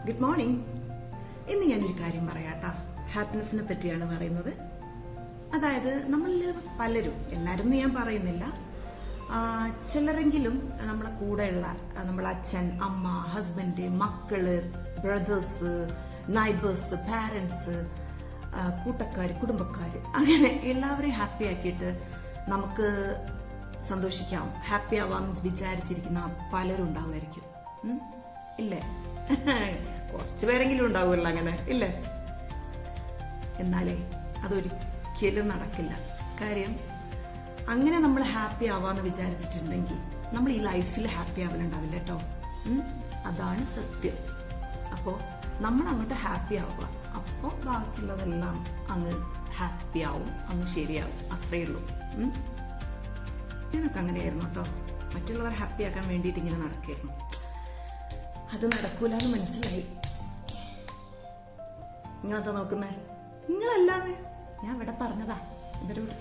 Good morning. ഇന്ന് ഞാനൊരു കാര്യം പറയാട്ടാ. ഹാപ്പിനെസ്സിനെ പറ്റിയാണ് പറയുന്നത്. അതായത് നമ്മളിൽ പലരും, എല്ലാരും ഞാൻ പറയുന്നില്ല, ചിലരെങ്കിലും നമ്മളെ കൂടെയുള്ള നമ്മളെ അച്ഛൻ, അമ്മ, ഹസ്ബൻഡ്, മക്കള്, ബ്രദേഴ്സ്, നൈബേഴ്സ്, പാരന്റ്സ്, കൂട്ടക്കാര്, കുടുംബക്കാര്, അങ്ങനെ എല്ലാവരെയും ഹാപ്പി ആക്കിയിട്ട് നമുക്ക് സന്തോഷിക്കാം, ഹാപ്പി ആവാന്ന് വിചാരിച്ചിരിക്കുന്ന പലരും ഉണ്ടാവുമായിരിക്കും. ഇല്ലേ? കുറച്ചു പേരെങ്കിലും ഉണ്ടാവുമല്ലോ അങ്ങനെ, ഇല്ലേ? എന്നാലേ അതൊരിക്കലും നടക്കില്ല. കാര്യം അങ്ങനെ നമ്മൾ ഹാപ്പി ആവാന്ന് വിചാരിച്ചിട്ടുണ്ടെങ്കിൽ നമ്മൾ ഈ ലൈഫിൽ ഹാപ്പി ആവലുണ്ടാവില്ല കേട്ടോ. അതാണ് സത്യം. അപ്പോ നമ്മൾ അങ്ങോട്ട് ഹാപ്പി ആവുക, അപ്പോൾ ബാക്കിയുള്ളതെല്ലാം അങ്ങ് ഹാപ്പി ആവും, അങ്ങ് ശരിയാവും. അത്രയേ ഉള്ളൂ. ഞാനൊക്കെ അങ്ങനെയായിരുന്നു കേട്ടോ. മറ്റുള്ളവരെ ഹാപ്പി ആക്കാൻ വേണ്ടിയിട്ട് ഇങ്ങനെ നടക്കായിരുന്നു. അത് നടക്കൂലെന്ന് മനസ്സിലായി. നിങ്ങളെന്താ നോക്കുന്നേ? നിങ്ങളല്ലാതെ ഞാൻ ഇവിടെ പറഞ്ഞതാ ഇവരോട്.